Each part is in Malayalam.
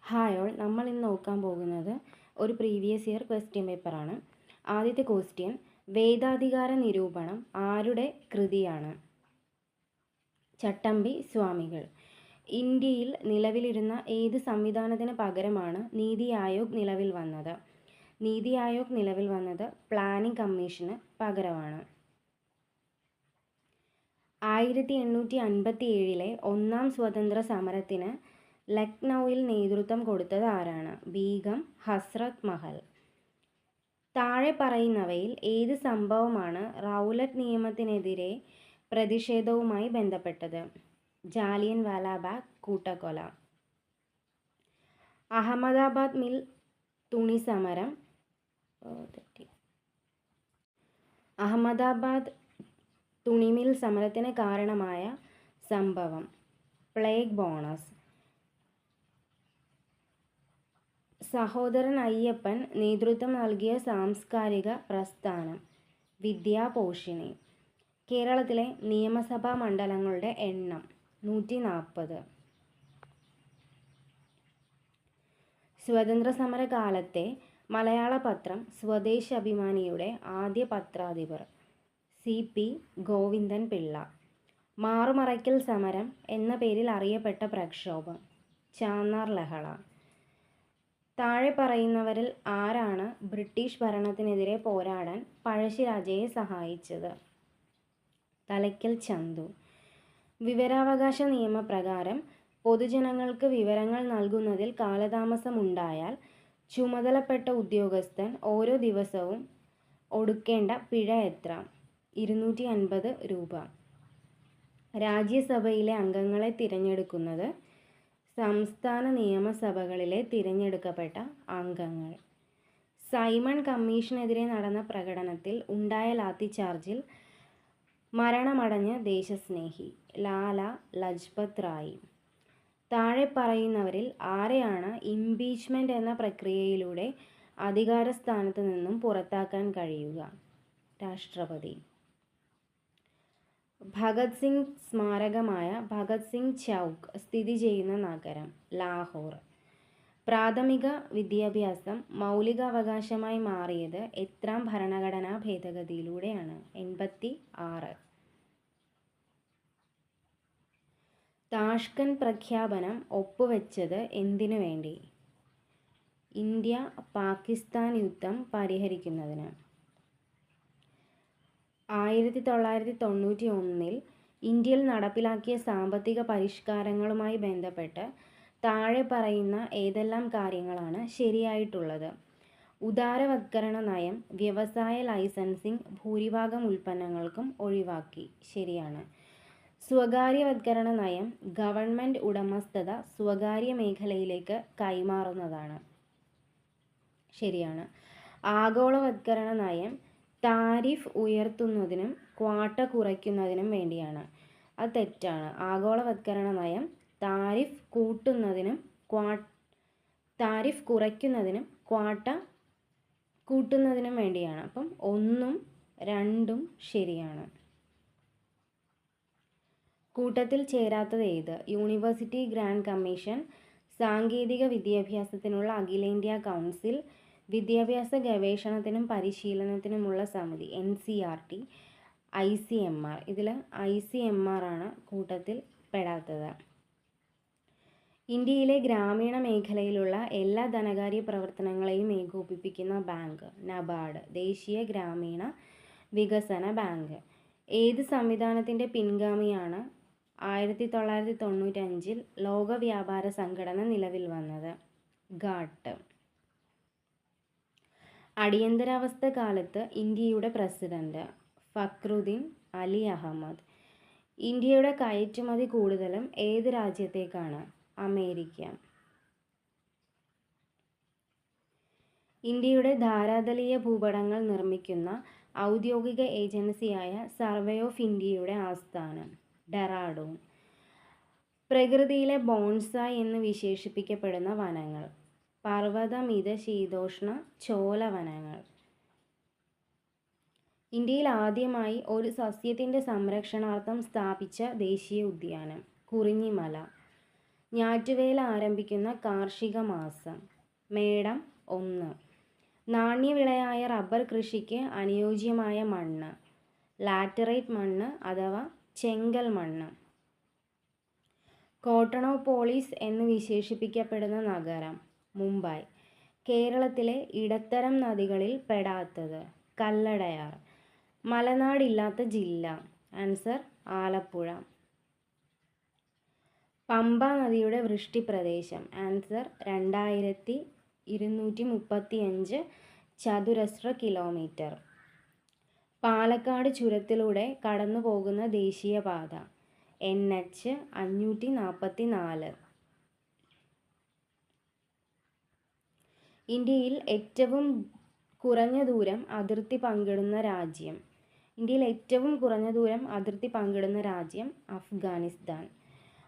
ഹായ് ഓൾ, നമ്മൾ ഇന്ന് നോക്കാൻ പോകുന്നത് ഒരു പ്രീവിയസ് ഇയർ ക്വസ്റ്റ്യൻ പേപ്പറാണ്. ആദ്യത്തെ ക്വസ്റ്റ്യൻ, വേദാധികാര നിരൂപണം ആരുടെ കൃതിയാണ്? ചട്ടമ്പി സ്വാമികൾ. ഇന്ത്യയിൽ നിലവിലിരുന്ന ഏത് സംവിധാനത്തിന് പകരമാണ് നീതി ആയോഗ് നിലവിൽ വന്നത്? നീതി ആയോഗ് നിലവിൽ വന്നത് പ്ലാനിംഗ് കമ്മീഷന് പകരമാണ്. 1857 ഒന്നാം സ്വതന്ത്ര സമരത്തിന് ലക്നൌവിൽ നേതൃത്വം കൊടുത്തത് ആരാണ്? ബീഗം ഹസ്രത് മഹൽ. താഴെ പറയുന്നവയിൽ ഏത് സംഭവമാണ് റൗലറ്റ് നിയമത്തിനെതിരെ പ്രതിഷേധവുമായി ബന്ധപ്പെട്ടത്? ജാലിയൻ വാലാബാഗ് കൂട്ടക്കൊല. അഹമ്മദാബാദ് മിൽ തുണി സമരം അഹമ്മദാബാദ് തുണിമിൽ സമരത്തിന് കാരണമായ സംഭവം പ്ലേഗ് ബോണസ്. സഹോദരൻ അയ്യപ്പൻ നേതൃത്വം നൽകിയ സാംസ്കാരിക പ്രസ്ഥാനം വിദ്യാപോഷിണി. കേരളത്തിലെ നിയമസഭാ മണ്ഡലങ്ങളുടെ എണ്ണം 140. സ്വാതന്ത്ര്യസമര കാലത്തെ മലയാള പത്രം സ്വദേശാഭിമാനിയുടെ ആദ്യ പത്രാധിപർ CP ഗോവിന്ദൻ പിള്ള. മാറുമറയ്ക്കൽ സമരം എന്ന പേരിൽ അറിയപ്പെട്ട പ്രക്ഷോഭം ചാന്നാർ ലഹള. താഴെ പറയുന്നവരിൽ ആരാണ് ബ്രിട്ടീഷ് ഭരണത്തിനെതിരെ പോരാടാൻ പഴശ്ശിരാജയെ സഹായിച്ചത്? തലയ്ക്കൽ ചന്തു. വിവരാവകാശ നിയമപ്രകാരം പൊതുജനങ്ങൾക്ക് വിവരങ്ങൾ നൽകുന്നതിൽ കാലതാമസമുണ്ടായാൽ ചുമതലപ്പെട്ട ഉദ്യോഗസ്ഥൻ ഓരോ ദിവസവും ഒടുക്കേണ്ട പിഴ എത്ര? 250 രൂപ. രാജ്യസഭയിലെ അംഗങ്ങളെ തിരഞ്ഞെടുക്കുന്നത് സംസ്ഥാന നിയമസഭകളിലെ തിരഞ്ഞെടുക്കപ്പെട്ട അംഗങ്ങൾ. സൈമൺ കമ്മീഷനെതിരെ നടന്ന പ്രകടനത്തിൽ ഉണ്ടായ ലാത്തിച്ചാർജിൽ മരണമടഞ്ഞ ദേശസ്നേഹി ലാല ലജ്പത് റായ്. താഴെ പറയുന്നവരിൽ ആരെയാണ് ഇംപീച്ച്മെന്റ് എന്ന പ്രക്രിയയിലൂടെ അധികാരസ്ഥാനത്ത് നിന്നും പുറത്താക്കാൻ കഴിയുക? രാഷ്ട്രപതി. ഭഗത് സിംഗ് സ്മാരകമായ ഭഗത് സിംഗ് ചൗക്ക് സ്ഥിതി ചെയ്യുന്ന നഗരം ലാഹോർ. പ്രാഥമിക വിദ്യാഭ്യാസം മൗലികാവകാശമായി മാറിയത് എത്രാം ഭരണഘടനാ ഭേദഗതിയിലൂടെയാണ്? 86. താഷ്കന്റ് പ്രഖ്യാപനം ഒപ്പുവെച്ചത് എന്തിനു വേണ്ടി? ഇന്ത്യ പാകിസ്ഥാൻ യുദ്ധം പരിഹരിക്കുന്നതിന്. 1991 ഇന്ത്യയിൽ നടപ്പിലാക്കിയ സാമ്പത്തിക പരിഷ്കാരങ്ങളുമായി ബന്ധപ്പെട്ട് താഴെ പറയുന്ന ഏതെല്ലാം കാര്യങ്ങളാണ് ശരിയായിട്ടുള്ളത്? ഉദാരവത്കരണ നയം വ്യവസായ ലൈസൻസിംഗ് ഭൂരിഭാഗം ഉൽപ്പന്നങ്ങൾക്കും ഒഴിവാക്കി. ശരിയാണ്. സ്വകാര്യവത്കരണ നയം ഗവൺമെൻറ് ഉടമസ്ഥത സ്വകാര്യ മേഖലയിലേക്ക് കൈമാറുന്നതാണ്. ശരിയാണ്. ആഗോളവത്കരണ നയം താരിഫ് ഉയർത്തുന്നതിനും ക്വാട്ട കുറയ്ക്കുന്നതിനും വേണ്ടിയാണ്. അത് തെറ്റാണ്. ആഗോളവത്കരണ നയം താരിഫ് കുറയ്ക്കുന്നതിനും ക്വാട്ട കൂട്ടുന്നതിനും വേണ്ടിയാണ്. അപ്പം 1ഉം 2ഉം ശരിയാണ്. കൂട്ടത്തിൽ ചേരാത്തത് ഏത്? യൂണിവേഴ്സിറ്റി ഗ്രാൻഡ് കമ്മീഷൻ, സാങ്കേതിക വിദ്യാഭ്യാസത്തിനുള്ള അഖിലേന്ത്യാ കൗൺസിൽ, വിദ്യാഭ്യാസ ഗവേഷണത്തിനും പരിശീലനത്തിനുമുള്ള സമിതി NCERT, ICMR. ഇതിൽ ICMR ആണ് കൂട്ടത്തിൽ പെടാത്തത്. ഇന്ത്യയിലെ ഗ്രാമീണ മേഖലയിലുള്ള എല്ലാ ധനകാര്യ പ്രവർത്തനങ്ങളെയും ഏകോപിപ്പിക്കുന്ന ബാങ്ക് നബാർഡ്, ദേശീയ ഗ്രാമീണ വികസന ബാങ്ക്. ഏത് സംവിധാനത്തിൻ്റെ പിൻഗാമിയാണ് 1995 ലോക വ്യാപാര സംഘടന നിലവിൽ വന്നത്? ഗാട്ട്. അടിയന്തരാവസ്ഥ കാലത്ത് ഇന്ത്യയുടെ പ്രസിഡന്റ് ഫക്രുദ്ദീൻ അലി അഹമ്മദ്. ഇന്ത്യയുടെ കയറ്റുമതി കൂടുതലും ഏത് രാജ്യത്തേക്കാണ്? അമേരിക്ക. ഇന്ത്യയുടെ ധാരാതലീയ ഭൂപടങ്ങൾ നിർമ്മിക്കുന്ന ഔദ്യോഗിക ഏജൻസിയായ സർവേ ഓഫ് ഇന്ത്യയുടെ ആസ്ഥാനം ഡെറാഡൂൺ. പ്രകൃതിയിലെ ബോൺസായ് എന്ന് വിശേഷിപ്പിക്കപ്പെടുന്ന വനങ്ങൾ പർവ്വതമിത ശീതോഷ്ണ ചോലവനങ്ങൾ. ഇന്ത്യയിൽ ആദ്യമായി ഒരു സസ്യത്തിൻ്റെ സംരക്ഷണാർത്ഥം സ്ഥാപിച്ച ദേശീയ ഉദ്യാനം കുറിഞ്ഞിമല. ഞാറ്റുവേല ആരംഭിക്കുന്ന കാർഷിക മാസം. മേടം 1. നാണ്യവിളയായ റബ്ബർ കൃഷിക്ക് അനുയോജ്യമായ മണ്ണ്. ലാറ്ററൈറ്റ് മണ്ണ് അഥവാ ചെങ്കൽ മണ്ണ്. കോട്ടണോപോളിസ് എന്ന് വിശേഷിപ്പിക്കപ്പെടുന്ന നഗരം. മുംബൈ. കേരളത്തിലെ ഇടത്തരം നദികളിൽ പെടാത്തത്. കല്ലടയാർ. മലനാടില്ലാത്ത ജില്ല. ആൻസർ ആലപ്പുഴ. പമ്പ നദിയുടെ വൃഷ്ടിപ്രദേശം. ആൻസർ 2235 ചതുരശ്ര കിലോമീറ്റർ. പാലക്കാട് ചുരത്തിലൂടെ കടന്നു പോകുന്ന ദേശീയപാത. NH 544. ഇന്ത്യയിൽ ഏറ്റവും കുറഞ്ഞ ദൂരം അതിർത്തി പങ്കിടുന്ന രാജ്യം. അഫ്ഗാനിസ്ഥാൻ.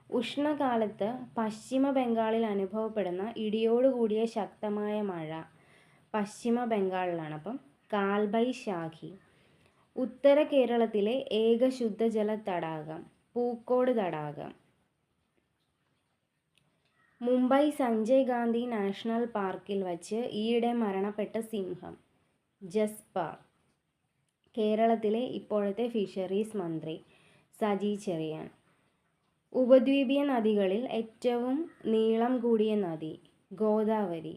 ഉഷ്ണകാലത്ത് പശ്ചിമ ബംഗാളിൽ അനുഭവപ്പെടുന്ന ഇടിയോടുകൂടിയ ശക്തമായ മഴ. പശ്ചിമ ബംഗാളിലാണ്. അപ്പം കാൽബൈശാഖി. ഉത്തര കേരളത്തിലെ ഏക ശുദ്ധജല തടാകം. പൂക്കോട് തടാകം. മുംബൈ സഞ്ജയ് ഗാന്ധി നാഷണൽ പാർക്കിൽ വച്ച് ഈയിടെ മരണപ്പെട്ട സിംഹം. ജസ്പാർ. കേരളത്തിലെ ഇപ്പോഴത്തെ ഫിഷറീസ് മന്ത്രി സജി ചെറിയാൻ. ഉപദ്വീപീയ നദികളിൽ ഏറ്റവും നീളം കൂടിയ നദി. ഗോദാവരി.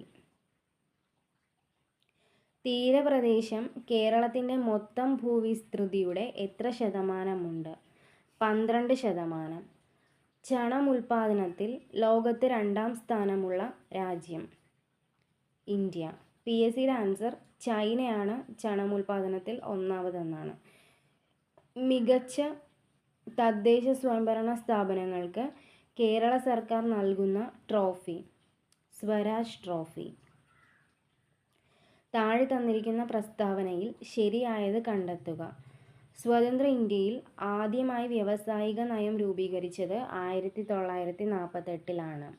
തീരപ്രദേശം കേരളത്തിൻ്റെ മൊത്തം ഭൂവിസ്തൃതിയുടെ എത്ര ശതമാനമുണ്ട്? 12%. ചണം ഉൽപ്പാദനത്തിൽ ലോകത്ത് 2ാം സ്ഥാനമുള്ള രാജ്യം. ഇന്ത്യ. PSCയുടെ ആൻസർ ചൈനയാണ് ചണം ഉൽപ്പാദനത്തിൽ 1ാമതെന്നാണ്. മികച്ച തദ്ദേശ സ്വയംഭരണ സ്ഥാപനങ്ങൾക്ക് കേരള സർക്കാർ നൽകുന്ന ട്രോഫി. സ്വരാജ് ട്രോഫി. താഴെ തന്നിരിക്കുന്ന പ്രസ്താവനയിൽ ശരിയായത് കണ്ടെത്തുക. സ്വതന്ത്ര ഇന്ത്യയിൽ ആദ്യമായി വ്യാവസായിക നയം രൂപീകരിച്ചത് 1948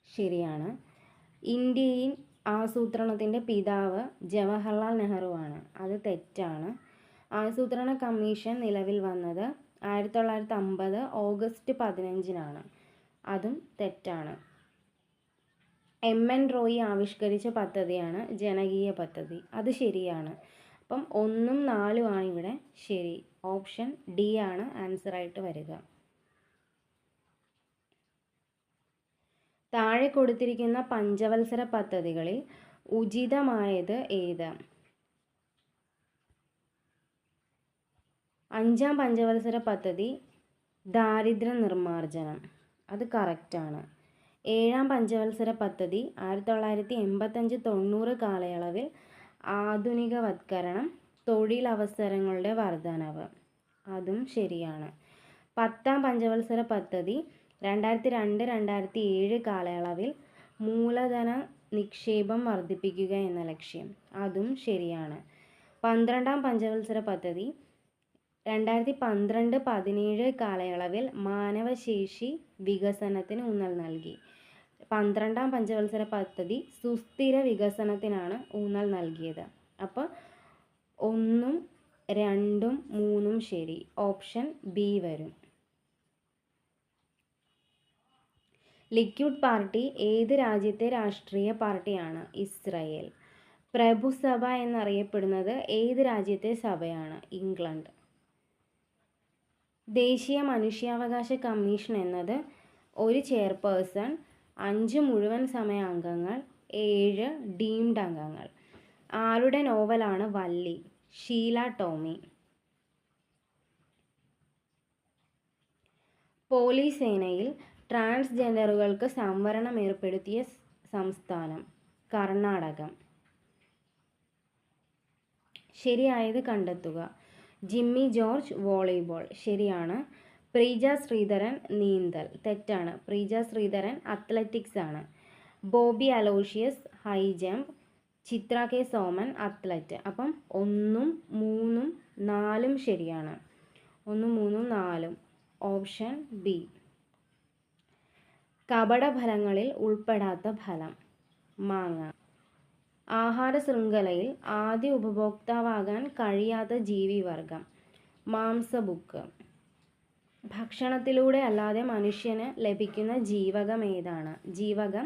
ശരിയാണ്. ഇന്ത്യൻ ആസൂത്രണത്തിൻ്റെ പിതാവ് ജവഹർലാൽ നെഹ്റുവാണ്. അത് തെറ്റാണ്. ആസൂത്രണ കമ്മീഷൻ നിലവിൽ വന്നത് 1950 ഓഗസ്റ്റ് 15 അതും തെറ്റാണ്. MN റോയി ആവിഷ്കരിച്ച പദ്ധതിയാണ് ജനകീയ പദ്ധതി. അത് ശരിയാണ്. അപ്പം 1ഉം 4ഉം ഇവിടെ ശരി. ഓപ്ഷൻ D ആണ് ആൻസറായിട്ട് വരിക. താഴെ കൊടുത്തിരിക്കുന്ന പഞ്ചവത്സര പദ്ധതികളിൽ ഉചിതമായത് ഏത്? 5ാം പഞ്ചവത്സര പദ്ധതി ദാരിദ്ര്യ നിർമ്മാർജ്ജനം. അത് കറക്റ്റാണ്. 7ാം പഞ്ചവത്സര പദ്ധതി 1985-90 കാലയളവിൽ ആധുനികവത്കരണം, തൊഴിലവസരങ്ങളുടെ വർധനവ്. അതും ശരിയാണ്. 10ാം പഞ്ചവത്സര പദ്ധതി 2002-2007 കാലയളവിൽ മൂലധന നിക്ഷേപം വർദ്ധിപ്പിക്കുക എന്ന ലക്ഷ്യം. അതും ശരിയാണ്. 12ാം പഞ്ചവത്സര പദ്ധതി 2012-17 കാലയളവിൽ മാനവശേഷി വികസനത്തിന് ഊന്നൽ നൽകി. 12ാം പഞ്ചവത്സര പദ്ധതി സുസ്ഥിര വികസനത്തിനാണ് ഊന്നൽ നൽകിയത്. അപ്പോൾ 1ഉം 2ഉം 3ഉം ശരി. ഓപ്ഷൻ B വരും. ലിക്വിഡ് പാർട്ടി ഏത് രാജ്യത്തെ രാഷ്ട്രീയ പാർട്ടിയാണ്? ഇസ്രയേൽ. പ്രഭുസഭ എന്നറിയപ്പെടുന്നത് ഏത് രാജ്യത്തെ സഭയാണ്? ഇംഗ്ലണ്ട്. ദേശീയ മനുഷ്യാവകാശ കമ്മീഷൻ എന്നത് ഒരു ചെയർപേഴ്സൺ, 5 മുഴുവൻ സമയ അംഗങ്ങൾ, 7 ഡീംഡ് അംഗങ്ങൾ. ആരുടെ നോവലാണ് വല്ലി? ഷീല ടോമി. പോലീസ് സേനയിൽ ട്രാൻസ്ജെൻഡറുകൾക്ക് സംവരണം ഏർപ്പെടുത്തിയ സംസ്ഥാനം? കർണാടകം. ശരിയായത് കണ്ടെത്തുക. ജിമ്മി ജോർജ് വോളിബോൾ. ശരിയാണ്. പ്രീജ ശ്രീധരൻ നീന്തൽ. തെറ്റാണ്. പ്രീജ ശ്രീധരൻ അത്ലറ്റിക്സ് ആണ്. Bobby Aloysius high jump. Chitra K Soman athlete. അപ്പം 1ഉം 3ഉം 4ഉം ശരിയാണ്. 1ഉം 3ഉം 4ഉം. Option B. കപടഫലങ്ങളിൽ ഉൾപ്പെടാത്ത ഫലം. മാങ്ങ. ആഹാര ശൃംഖലയിൽ ആദ്യ ഉപഭോക്താവാകാൻ കഴിയാത്ത ജീവിവർഗം. മാംസബുക്ക്. ഭക്ഷണത്തിലൂടെ അല്ലാതെ മനുഷ്യന് ലഭിക്കുന്ന ജീവകം ഏതാണ്? ജീവകം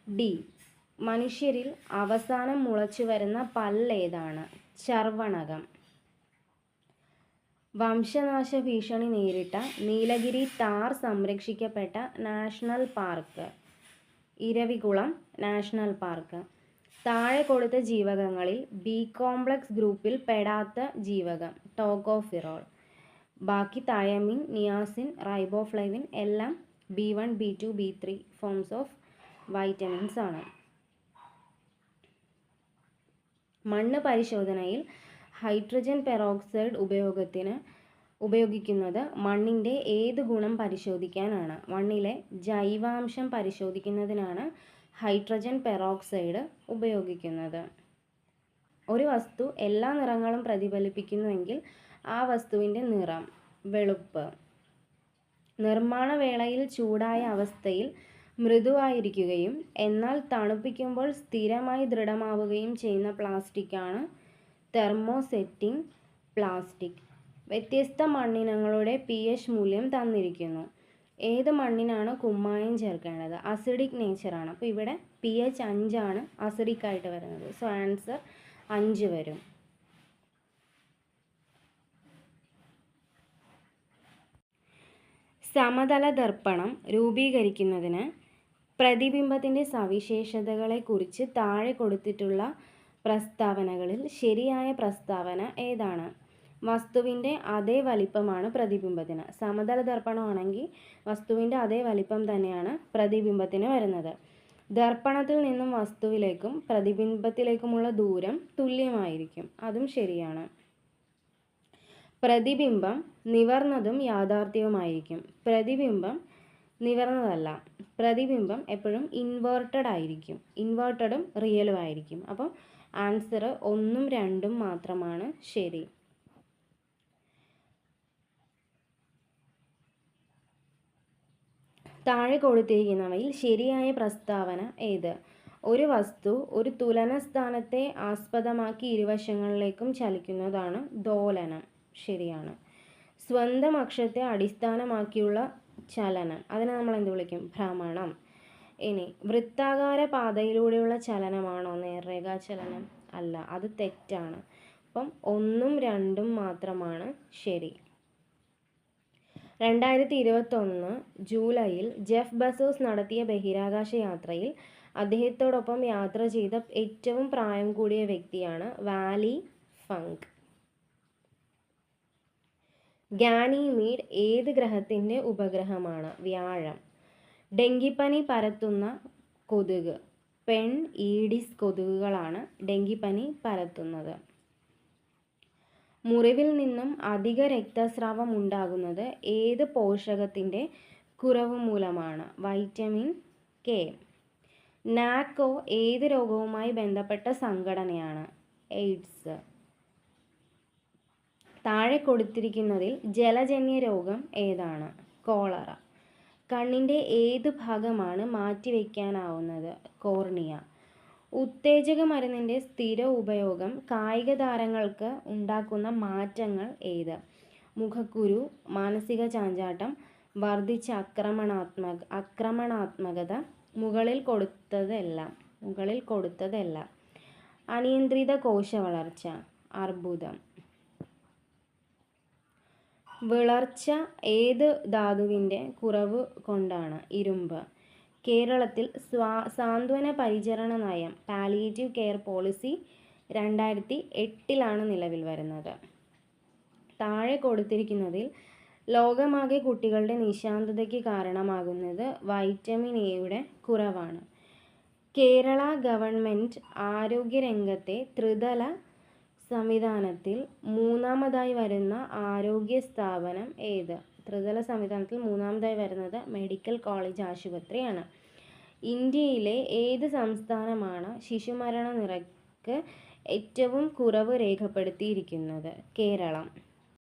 ഡി. മനുഷ്യരിൽ അവസാനം മുളച്ചു വരുന്ന പല്ലേതാണ്? ചർവണകം. വംശനാശ ഭീഷണി നേരിട്ട നീലഗിരി താർ സംരക്ഷിക്കപ്പെട്ട national park? Eravikulam national park. താഴെ കൊടുത്ത ജീവകങ്ങളിൽ ബി കോംപ്ലക്സ് ഗ്രൂപ്പിൽ പെടാത്ത ജീവകം? ടോക്കോഫിറോൾ. ബാക്കി തയമീൻ, നിയാസിൻ, റൈബോഫ്ലേവിൻ എല്ലാം B1, B2, B3 forms of vitamins ആണ്. മണ്ണ് പരിശോധനയിൽ ഹൈഡ്രജൻ പെറോക്സൈഡ് ഉപയോഗിക്കുന്നത് മണ്ണിൻ്റെ ഏത് ഗുണം പരിശോധിക്കാനാണ്? മണ്ണിലെ ജൈവാംശം പരിശോധിക്കുന്നതിനാണ് ഹൈഡ്രജൻ പെറോക്സൈഡ് ഉപയോഗിക്കുന്നത്. ഒരു വസ്തു എല്ലാ നിറങ്ങളും പ്രതിഫലിപ്പിക്കുന്നുവെങ്കിൽ ആ വസ്തുവിൻ്റെ നിറം വെളുപ്പ്. നിർമ്മാണ വേളയിൽ ചൂടായ അവസ്ഥയിൽ മൃദുവായിരിക്കുകയും എന്നാൽ തണുപ്പിക്കുമ്പോൾ സ്ഥിരമായി ദൃഢമാവുകയും ചെയ്യുന്ന പ്ലാസ്റ്റിക്കാണ് തെർമോസെറ്റിംഗ് പ്ലാസ്റ്റിക്. വ്യത്യസ്ത മണ്ണിനങ്ങളുടെ pH മൂല്യം തന്നിരിക്കുന്നു. ഏത് മണ്ണിനാണ് കുമ്മായം ചേർക്കേണ്ടത്? അസിഡിക് നേച്ചറാണ്. അപ്പോൾ ഇവിടെ pH 5 ആണ് അസിഡിക് ആയിട്ട് വരുന്നത്. സോ ആൻസർ 5 വരും. സമതല ദർപ്പണം രൂപീകരിക്കുന്നതിന് പ്രതിബിംബത്തിൻ്റെ സവിശേഷതകളെക്കുറിച്ച് താഴെ കൊടുത്തിട്ടുള്ള പ്രസ്താവനകളിൽ ശരിയായ പ്രസ്താവന ഏതാണ്? വസ്തുവിൻ്റെ അതേ വലിപ്പമാണ് പ്രതിബിംബത്തിന്. സമതല ദർപ്പണമാണെങ്കിൽ വസ്തുവിൻ്റെ അതേ വലിപ്പം തന്നെയാണ് പ്രതിബിംബത്തിന് വരുന്നത്. ദർപ്പണത്തിൽ നിന്നും വസ്തുവിലേക്കും പ്രതിബിംബത്തിലേക്കുമുള്ള ദൂരം തുല്യമായിരിക്കും. അതും ശരിയാണ്. പ്രതിബിംബം നിവർന്നതും യാഥാർത്ഥ്യവുമായിരിക്കും. പ്രതിബിംബം നിവർന്നതല്ല. പ്രതിബിംബം എപ്പോഴും ഇൻവേർട്ടഡ് ആയിരിക്കും. ഇൻവേർട്ടഡും റിയലും ആയിരിക്കും. അപ്പോൾ ആൻസർ 1ഉം 2ഉം മാത്രമാണ് ശരി. താഴെ കൊടുത്തിരിക്കുന്നവയിൽ ശരിയായ പ്രസ്താവന ഏത്? ഒരു വസ്തു ഒരു തുലന സ്ഥാനത്തെ ആസ്പദമാക്കി ഇരുവശങ്ങളിലേക്കും ചലിക്കുന്നതാണ് ദോലനം. ശരിയാണ്. സ്വന്തം അക്ഷത്തെ അടിസ്ഥാനമാക്കിയുള്ള ചലനം, അതിനെ നമ്മൾ എന്ത് വിളിക്കും? ഭ്രമണം. ഇനി വൃത്താകാര പാതയിലൂടെയുള്ള ചലനമാണോ നേർരേഖാ ചലനം? അല്ല, അത് തെറ്റാണ്. അപ്പം 1ഉം 2ഉം മാത്രമാണ് ശരി. 2021 ജൂലൈയിൽ ജെഫ് ബസോസ് നടത്തിയ ബഹിരാകാശ യാത്രയിൽ അദ്ദേഹത്തോടൊപ്പം യാത്ര ചെയ്ത ഏറ്റവും പ്രായം കൂടിയ വ്യക്തിയാണ് വാലി ഫങ്ക്. ഗാനിമീഡ് ഏത് ഗ്രഹത്തിൻ്റെ ഉപഗ്രഹമാണ്? വ്യാഴം. ഡെങ്കിപ്പനി പരത്തുന്ന കൊതുക്? പെൺ ഈഡിസ് കൊതുകുകളാണ് ഡെങ്കിപ്പനി പരത്തുന്നത്. മുറിവിൽ നിന്നും അധിക രക്തസ്രാവം ഉണ്ടാകുന്നത് ഏത് പോഷകത്തിൻ്റെ കുറവ് മൂലമാണ്? Vitamin K. നാക്കോ ഏത് രോഗവുമായി ബന്ധപ്പെട്ട സംഘടനയാണ്? എയ്ഡ്സ്. താഴെ കൊടുത്തിരിക്കുന്നതിൽ ജലജന്യ രോഗം ഏതാണ്? കോളറ. കണ്ണിൻ്റെ ഏത് ഭാഗമാണ് മാറ്റിവെക്കാനാവുന്നത്? കോർണിയ. ഉത്തേജക മരുന്നിൻ്റെ സ്ഥിര ഉപയോഗം കായിക താരങ്ങൾക്ക് ഉണ്ടാക്കുന്ന മാറ്റങ്ങൾ ഏത്? മുഖക്കുരു, മാനസിക ചാഞ്ചാട്ടം, വർദ്ധിച്ച ആക്രമണാത്മകത, മുകളിൽ കൊടുത്തതെല്ലാം. അനിയന്ത്രിത കോശവളർച്ച, അർബുദം. വിളർച്ച ഏത് ധാതുവിൻ്റെ കുറവ് കൊണ്ടാണ്? ഇരുമ്പ്. കേരളത്തിൽ സാന്ത്വന പരിചരണ നയം പാലിയേറ്റീവ് കെയർ പോളിസി 2008 നിലവിൽ വരുന്നത്. താഴെ കൊടുത്തിരിക്കുന്നതിൽ ലോകമാകെ കുട്ടികളുടെ നിശാന്തതയ്ക്ക് കാരണമാകുന്നത് വൈറ്റമിൻ എയുടെ കുറവാണ്. കേരള ഗവൺമെൻറ് ആരോഗ്യരംഗത്തെ ത്രിതല സംവിധാനത്തിൽ മൂന്നാമതായി വരുന്ന ആരോഗ്യ സ്ഥാപനം ഏത്? ത്രിതല സംവിധാനത്തിൽ മൂന്നാമതായി വരുന്നത് മെഡിക്കൽ കോളേജ് ആശുപത്രിയാണ്. ഇന്ത്യയിലെ ഏത് സംസ്ഥാനമാണ് ശിശുമരണ നിരക്ക് ഏറ്റവും കുറവ് രേഖപ്പെടുത്തിയിരിക്കുന്നത്? കേരളം.